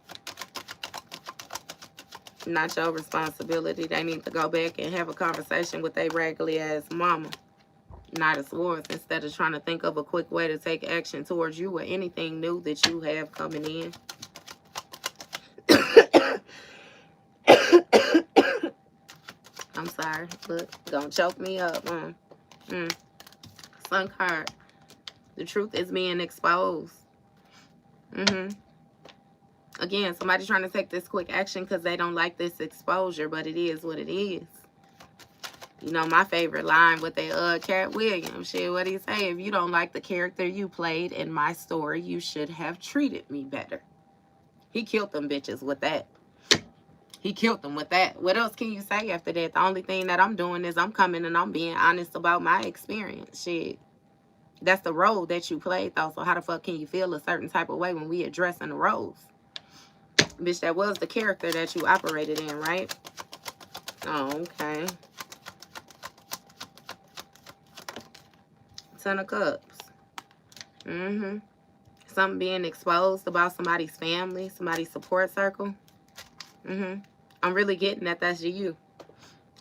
Not your responsibility. They need to go back and have a conversation with their raggedy ass mama. Knight of Swords, instead of trying to think of a quick way to take action towards you or anything new that you have coming in. I'm sorry. Look, don't choke me up. Sun card. The truth is being exposed. Again, somebody's trying to take this quick action because they don't like this exposure, but it is what it is. You know, my favorite line with the Cat Williams. Shit, what do you say? If you don't like the character you played in my story, you should have treated me better. He killed them bitches with that. He killed them with that. What else can you say after that? The only thing that I'm doing is I'm coming and I'm being honest about my experience. Shit. That's the role that you played, though. So how the fuck can you feel a certain type of way when we addressing the roles? Bitch, that was the character that you operated in, right? Oh, okay. Ten of Cups. Something being exposed about somebody's family, somebody's support circle. I'm really getting that that's you.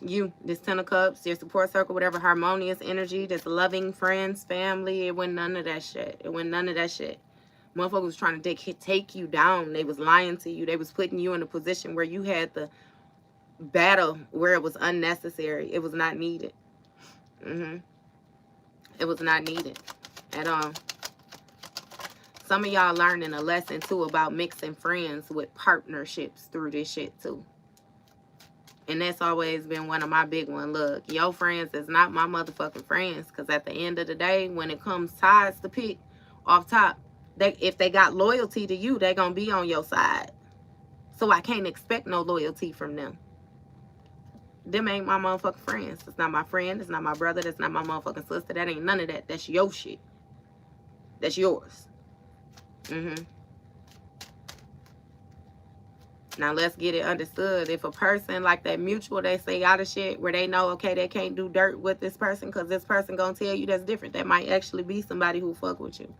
You, this Ten of Cups, your support circle, whatever harmonious energy, this loving friends, family. It wasn't none of that shit. It wasn't none of that shit. Motherfuckers was trying to take you down. They was lying to you. They was putting you in a position where you had to battle where it was unnecessary. It was not needed. It was not needed at all. Some of y'all learning a lesson, too, about mixing friends with partnerships through this shit, too. And that's always been one of my big ones. Look, your friends is not my motherfucking friends. Because at the end of the day, when it comes ties to pick off top, If they got loyalty to you, they gonna be on your side. So I can't expect no loyalty from them. Them ain't my motherfucking friends. It's not my friend. It's not my brother. That's not my motherfucking sister. That ain't none of that. That's your shit. That's yours. Now let's get it understood. If a person like that mutual, they say out of shit where they know, okay, they can't do dirt with this person because this person gonna tell you, that's different. That might actually be somebody who fuck with you.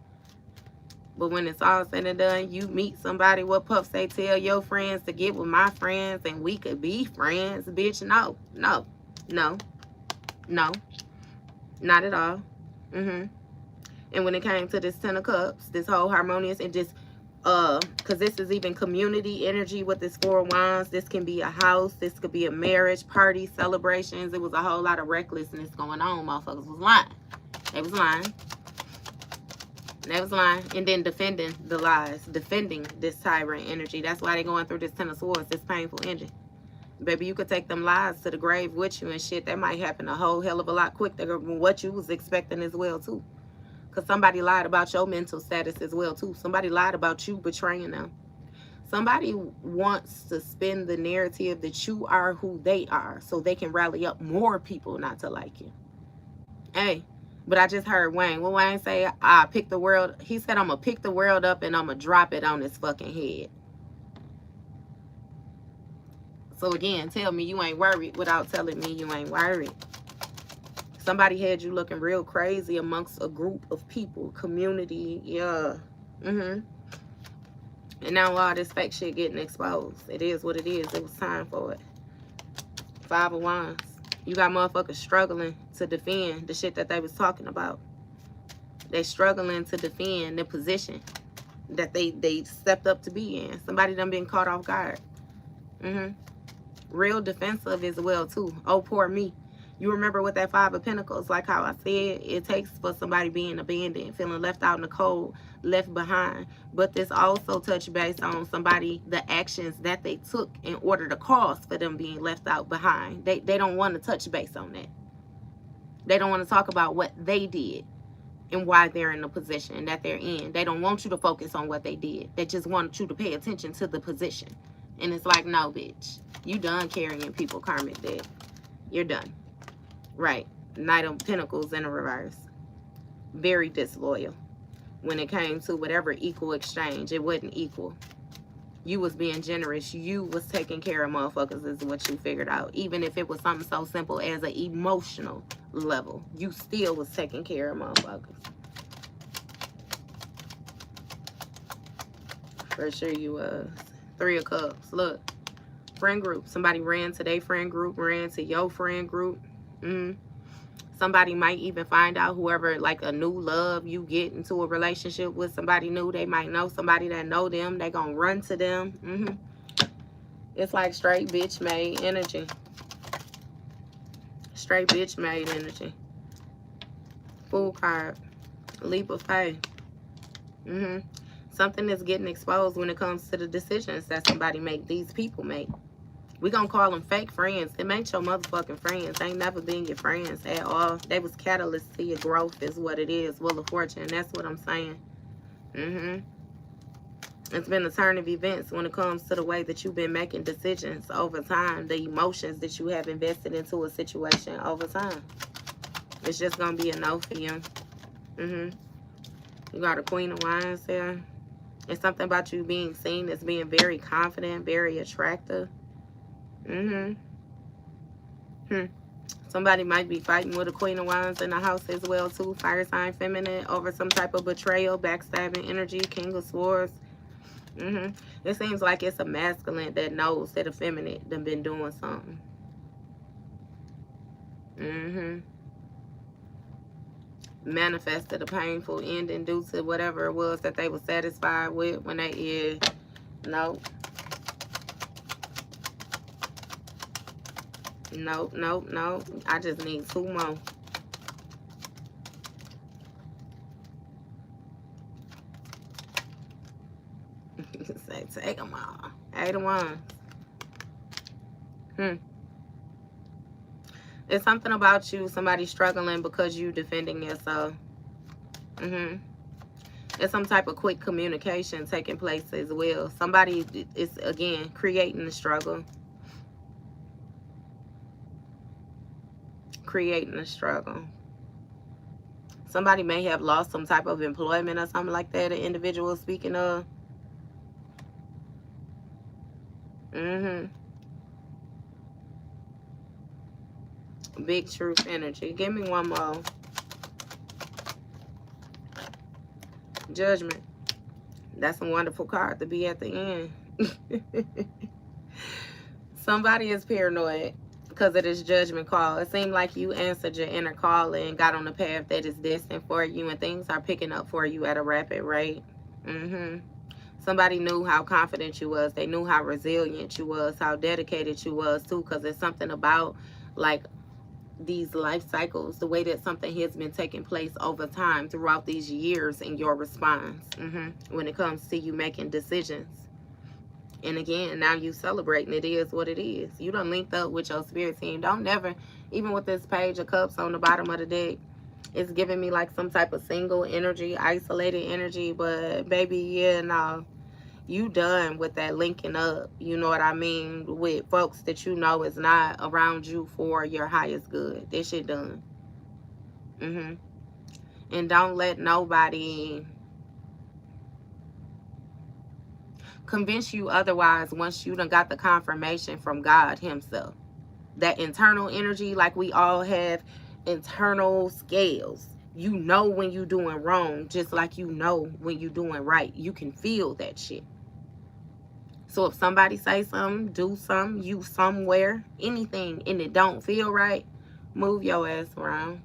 But when it's all said and done, you meet somebody, what Puff say, tell your friends to get with my friends and we could be friends. Bitch, no, no, no, no, not at all. And when it came to this 10 of Cups, this whole harmonious and just, because this is even community energy with this 4 of Wands. This can be a house. This could be a marriage, party, celebrations. It was a whole lot of recklessness going on. Motherfuckers was lying. They was lying. They was lying. And then defending the lies. Defending this tyrant energy. That's why they going through this 10 of Swords, this painful energy. Baby, you could take them lies to the grave with you and shit. That might happen a whole hell of a lot quicker than what you was expecting as well, too. Because somebody lied about your mental status as well, too. Somebody lied about you betraying them. Somebody wants to spin the narrative that you are who they are so they can rally up more people not to like you. Hey, but I just heard Wayne. What Wayne say? I pick the world. He said, I'm going to pick the world up and I'm going to drop it on his fucking head. So again, tell me you ain't worried without telling me you ain't worried. Somebody had you looking real crazy amongst a group of people, community, yeah. And now all this fake shit getting exposed. It is what it is. It was time for it. 5 of Wands. You got motherfuckers struggling to defend the shit that they was talking about. They struggling to defend the position that they stepped up to be in. Somebody done been caught off guard. Real defensive as well, too. Oh, poor me. You remember with that 5 of Pentacles, like how I said, it takes for somebody being abandoned, feeling left out in the cold, left behind. But this also touched base on somebody, the actions that they took in order to cause for them being left out behind. They don't want to touch base on that. They don't want to talk about what they did and why they're in the position that they're in. They don't want you to focus on what they did. They just want you to pay attention to the position. And it's like, no, bitch. You done carrying people karmic debt. You're done. Right. Knight of Pentacles in a reverse. Very disloyal. When it came to whatever equal exchange, it wasn't equal. You was being generous. You was taking care of motherfuckers is what you figured out. Even if it was something so simple as an emotional level, you still was taking care of motherfuckers. For sure you was. 3 of Cups. Look. Friend group. Somebody ran to their friend group, ran to your friend group. Somebody might even find out, whoever, like a new love, you get into a relationship with somebody new, they might know somebody that know them. They gonna run to them. It's like straight bitch made energy. Straight bitch made energy. Fool card. Leap of faith. Something is getting exposed when it comes to the decisions that somebody make, these people make. We gonna call them fake friends. It ain't your motherfucking friends. They ain't never been your friends at all. They was catalysts to your growth is what it is. Wheel of Fortune. That's what I'm saying. It's been a turn of events when it comes to the way that you've been making decisions over time. The emotions that you have invested into a situation over time. It's just gonna be a no for you. You got a Queen of Wands here. It's something about you being seen as being very confident, very attractive. Somebody might be fighting with a Queen of Wands in the house as well too. Fire sign feminine over some type of betrayal, backstabbing energy. King of Swords. It seems like it's a masculine that knows that a feminine done been doing something. Manifested a painful ending due to whatever it was that they were satisfied with when they Nope. Nope. I just need 2 more. Say, take them all. 8 of Wands. It's something about you, somebody struggling because you defending yourself. And It's some type of quick communication taking place as well. Somebody is, again, creating the struggle. Creating a struggle. Somebody may have lost some type of employment or something like that. An individual speaking of. Big truth energy. Give me one more. Judgment. That's a wonderful card to be at the end. Somebody is paranoid because of this judgment call. It seemed like you answered your inner call and got on the path that is destined for you, and things are picking up for you at a rapid rate. Somebody knew how confident you was. They knew how resilient you was, how dedicated you was too, because there's something about like these life cycles, the way that something has been taking place over time throughout these years in your response when it comes to you making decisions. And again, now you celebrating. It is what it is. You done linked up with your spirit team. Don't never, even with this page of cups on the bottom of the deck, it's giving me like some type of single energy, isolated energy. But baby, yeah, no, you done with that linking up. You know what I mean? With folks that you know is not around you for your highest good. This shit done. And don't let nobody convince you otherwise once you done got the confirmation from God himself. That internal energy, like we all have internal scales. You know when you doing wrong, just like you know when you doing right. You can feel that shit. So if somebody say something, do something, you somewhere, anything, and it don't feel right, move your ass around.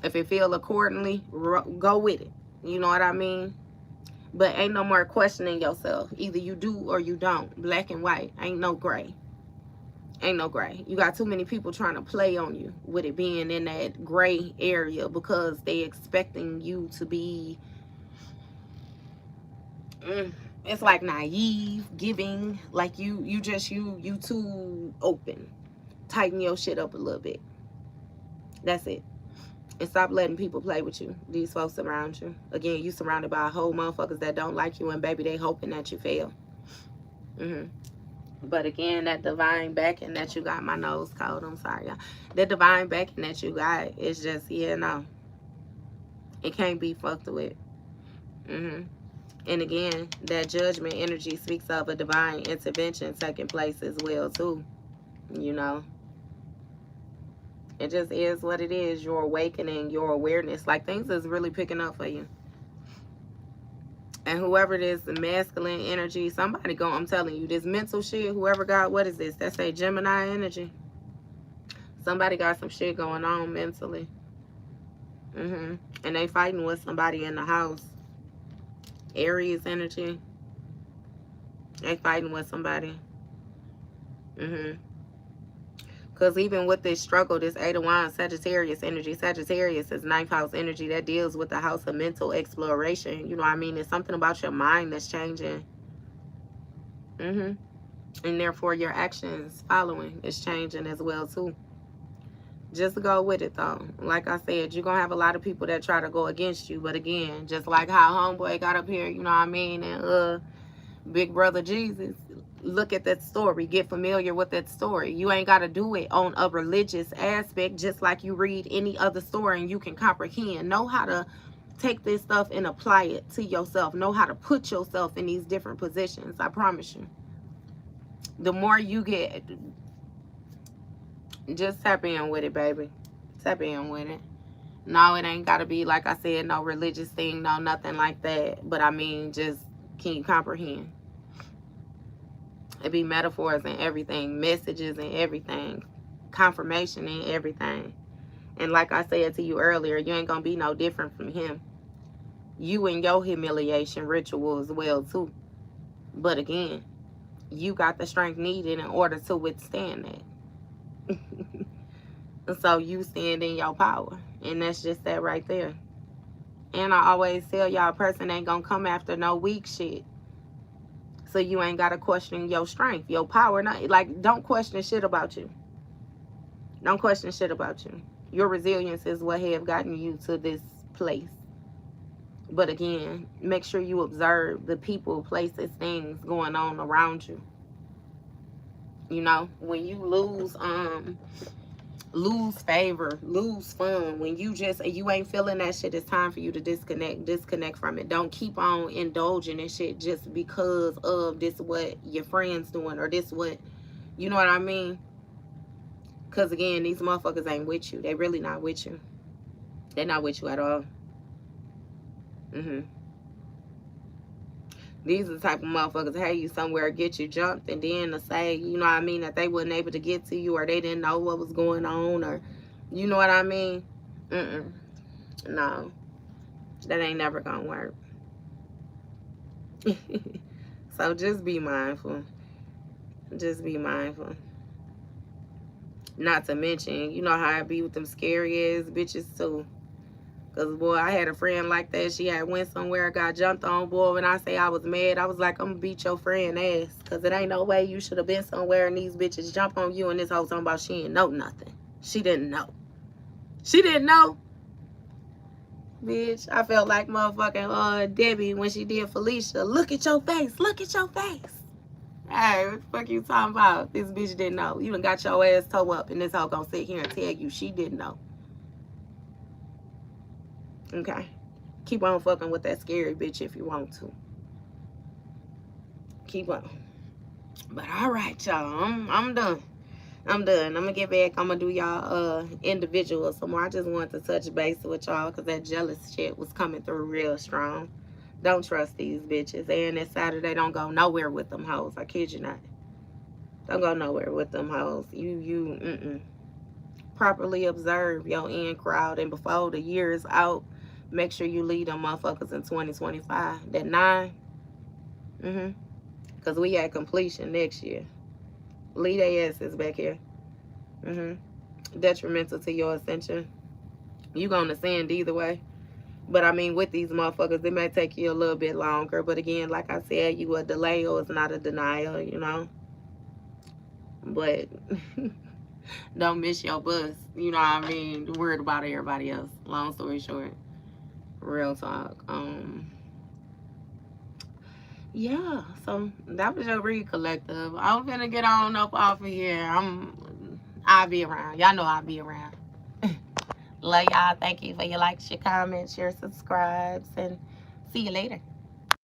If it feel accordingly, go with it. You know what I mean? But ain't no more questioning yourself. Either you do or you don't. Black and white. Ain't no gray. Ain't no gray. You got too many people trying to play on you with it being in that gray area because they expecting you to be, it's like naive, giving, like you too open. Tighten your shit up a little bit. That's it. And stop letting people play with you. These folks around you. Again, you surrounded by a whole motherfuckers that don't like you, and baby, they hoping that you fail. But again, that divine backing that you got, my nose cold, I'm sorry, y'all. That divine backing that you got is just, yeah, no. It can't be fucked with. And again, that judgment energy speaks of a divine intervention taking place as well, too. You know. It just is what it is. Your awakening, your awareness. Like, things is really picking up for you. And whoever it is, the masculine energy, somebody going, I'm telling you, this mental shit, whoever got, what is this? That's a Gemini energy. Somebody got some shit going on mentally. And they fighting with somebody in the house. Aries energy. They fighting with somebody. Because even with this struggle, this 8 of Wands, Sagittarius energy. Sagittarius is 9th house energy that deals with the house of mental exploration. You know what I mean? It's something about your mind that's changing. And therefore, your actions following is changing as well, too. Just go with it, though. Like I said, you're going to have a lot of people that try to go against you. But again, just like how Homeboy got up here, you know what I mean? And Big Brother Jesus. Look at that story. Get familiar with that story. You ain't got to do it on a religious aspect, just like you read any other story and you can comprehend. Know how to take this stuff and apply it to yourself. Know how to put yourself in these different positions. I promise you. The more you get, just tap in with it, baby. Tap in with it. No, it ain't got to be, like I said, no religious thing, no nothing like that. But I mean, just can you comprehend? It be metaphors and everything, messages and everything, confirmation and everything. And like I said to you earlier, you ain't gonna be no different from him. You and your humiliation ritual as well too. But again, you got the strength needed in order to withstand that. So you stand in your power, and that's just that right there. And I always tell y'all, a person ain't gonna come after no weak shit. So you ain't got to question your strength, your power. Not, like, don't question shit about you. Don't question shit about you. Your resilience is what have gotten you to this place. But again, make sure you observe the people, places, things going on around you. You know, when you lose favor, lose fun, when you ain't feeling that shit, it's time for you to disconnect from it. Don't keep on indulging in shit just because of this what your friends doing, or this what, you know what I mean? Because again, these motherfuckers ain't with you. They really not with you. They're not with you at all. These are the type of motherfuckers have you somewhere, get you jumped, and then to say, you know what I mean, that they wasn't able to get to you, or they didn't know what was going on, or you know what I mean? No, that ain't never gonna work. So just be mindful. Just be mindful. Not to mention, you know how I be with them scary ass bitches too. Cause boy, I had a friend like that. She had went somewhere, got jumped on. Boy, when I say I was mad, I was like, I'm gonna beat your friend ass. Cause it ain't no way you should have been somewhere and these bitches jump on you and this whole talking about she didn't know nothing. She didn't know. She didn't know. Bitch, I felt like motherfucking Debbie when she did Felicia. Look at your face. Look at your face. Hey, what the fuck you talking about? This bitch didn't know. You done got your ass toe up and this hoe gonna sit here and tell you she didn't know. Okay. Keep on fucking with that scary bitch if you want to. Keep on. But all right, y'all. I'm done. I'm done. I'm gonna get back. I'm gonna do y'all individual some more. I just wanted to touch base with y'all because that jealous shit was coming through real strong. Don't trust these bitches. And this Saturday, don't go nowhere with them hoes. I kid you not. Don't go nowhere with them hoes. Properly observe your in crowd, and before the year is out, make sure you lead them motherfuckers in 2025. That 9, because we had completion next year. Lead their asses back here. Detrimental to your ascension. You gonna ascend either way. But I mean, with these motherfuckers, it may take you a little bit longer. But again, like I said, you a delay or it's not a denial, you know. But don't miss your bus. You know what I mean? Worried about everybody else. Long story short. Real talk. Yeah, so that was your read collective. I'm finna get on up off of here. I'll be around. Y'all know I'll be around. Love y'all. Thank you for your likes, your comments, your subscribes, and see you later.